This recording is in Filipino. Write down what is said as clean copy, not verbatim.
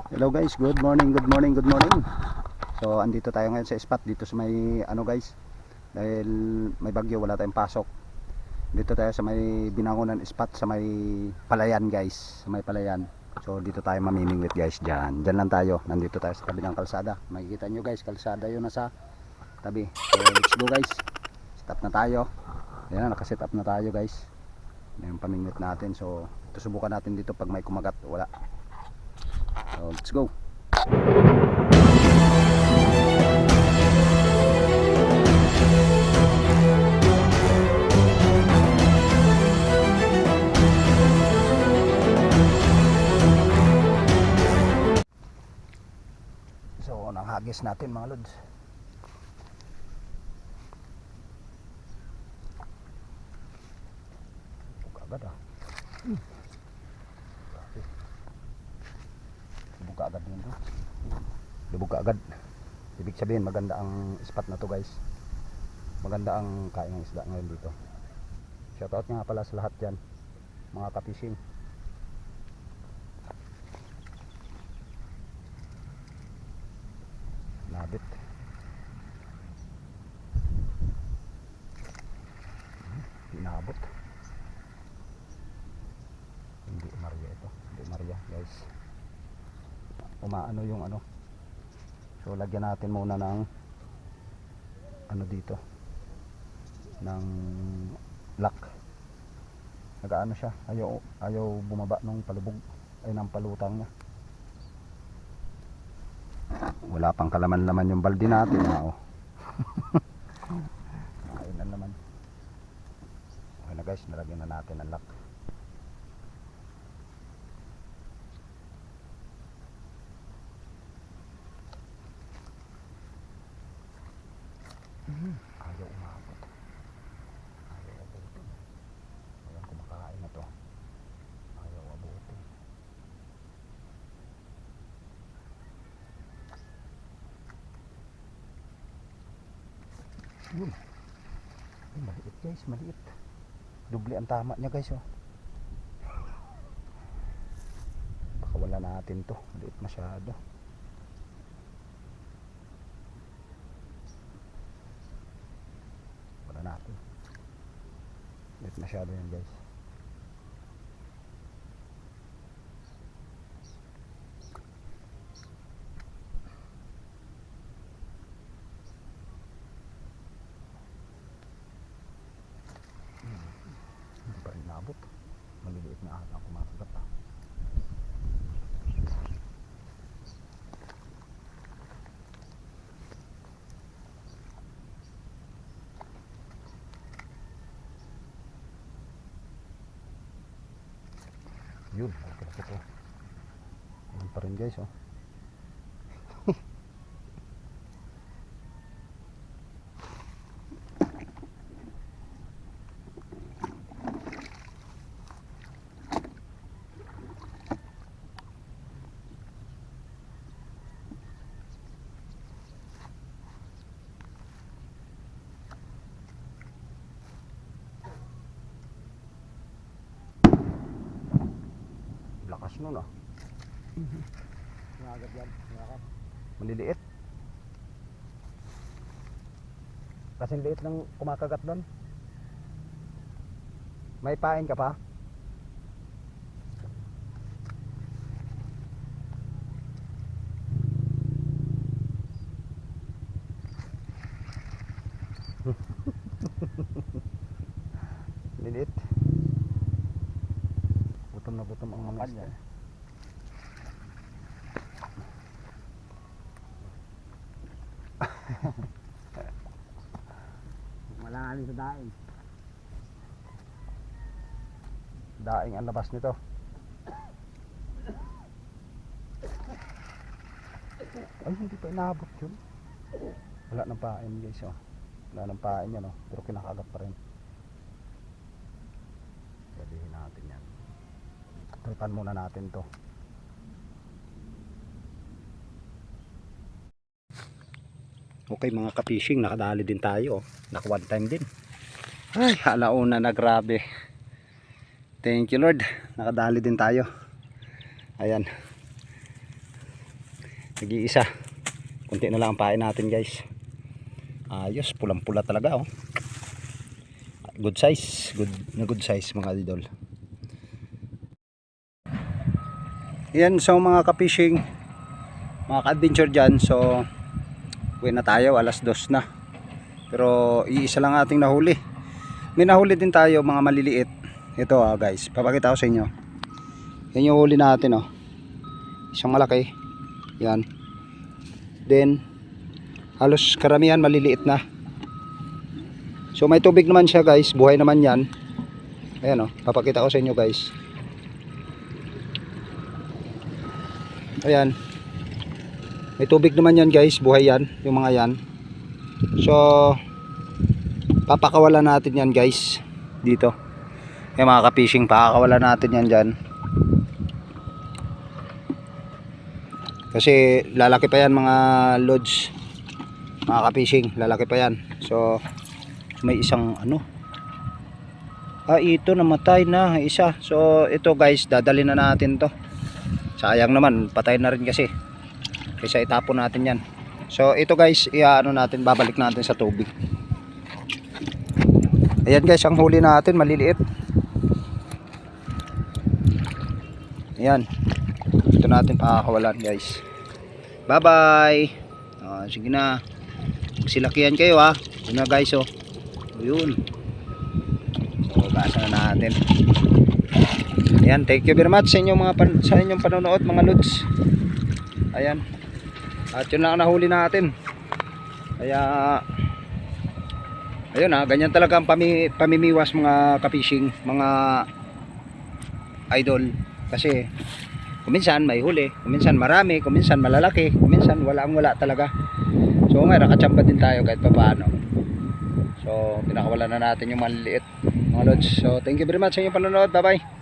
Hello guys, good morning, good morning, good morning. So andito tayo ngayon sa spot dito sa may ano guys. Dahil may bagyo, wala tayong pasok. Dito tayo sa may binangonan spot sa may palayan guys, sa may palayan. So dito tayo mamimingwit guys diyan. Diyan lang tayo. Nandito tayo sa tabi ng kalsada. Makikita nyo guys, kalsada 'yon nasa tabi. So let's go guys. Stop na tayo. Ayan, naka-set up na tayo guys. Yung pamingwit natin. So ito subukan natin dito pag may kumagat, wala. So let's go. So nanghagis natin mga lods. Agad Lubog agad din to. Lubog agad. Ibig sabihin maganda ang spot na to guys. Maganda ang kain ng isda ngayon dito. Shoutout nga pala sa lahat dyan, mga ka-fishing. Nabit. Pinabot. Hindi Maria ito. Hindi Maria guys. Umaano yung ano. So lagyan natin muna ng ano dito, ng lock. Nagaano siya, ayaw bumaba nung palubog ay ng palutang niya. Wala pang kalaman-laman yung balde natin oh. Ayun na naman. Okay na guys, nalagyan na natin ang lock. Ayaw umabot. Ayaw abutin. Ayan, kumakain na to. Ayaw abutin. Yun. Ay, maliit guys, maliit. Doble ang tama niya guys oh. Baka wala natin to. Maliit masyado. Natin. Lit masyado yan guys. Hindi pa rin nabot. Maliliit na ata kumakagat pa. Yun, okay ito. Ayun pa rin guys oh. Lakas nun ah. Nangagat yan, nangagat. Maliliit. Kasing liit ng kumakagat doon. May pain ka pa? Liliit. Butom na butom ang mga isda. Wala nga rin sa daing. Daing ang labas nito. Ay, hindi pa inaabot yun. Wala nang pain guys oh. Wala nang pain yan oh. Pero kinakagat pa rin. Sabihin natin yan. Tripan muna natin to. Okay mga ka-fishing, nakadali din tayo. Naka one time din. Ay, alauna na, grabe. Thank you Lord. Nakadali din tayo. Ayan. Nag-iisa. Kunti na lang ang pain natin guys. Ayos, pulang-pula talaga oh. Good size, good size mga idol. Yan, so mga ka-fishing, mga ka-adventure dyan, so uwi na tayo, alas 2 na. Pero iisa lang ating nahuli. May nahuli din tayo mga maliliit. Ito guys, papakita ko sa inyo. Yan yung huli natin isang malaki. Yan. Then halos karamihan maliliit na. So may tubig naman siya guys, buhay naman yan. Ayan papakita ko sa inyo guys. Ayan. May tubig naman yan guys, buhay yan, yung mga yan. So papakawalan natin yan guys dito. Yung mga ka-fishing, pakakawalan natin yan dyan. Kasi lalaki pa yan mga lods, mga ka-fishing, lalaki pa yan. So may isang ito namatay na isa. So ito guys, dadalhin na natin to. Sayang naman, patay na rin kasi. Kaysa itapon natin yan. So ito guys, natin, babalik natin sa tubig. Ayan guys, ang huli natin maliliit. Ayan. Ito natin pakakawalan guys. Bye bye. Sige na. Magsilakihan kayo Yun na guys Yun. So gasa na natin. Ayan, thank you very much sa inyong sa inyong panonood mga lods. Ayan. At yun lang ang nahuli natin. Kaya ayun ganyan talaga ang pamimiwas mga ka-fishing, mga idol. Kasi kuminsan may huli, kuminsan marami, kuminsan malalaki, kuminsan wala talaga. So ngayon nakachamba din tayo kahit papaano. So pinakawalan na natin yung maliliit mga lods. So thank you very much sa inyong panonood. Bye bye.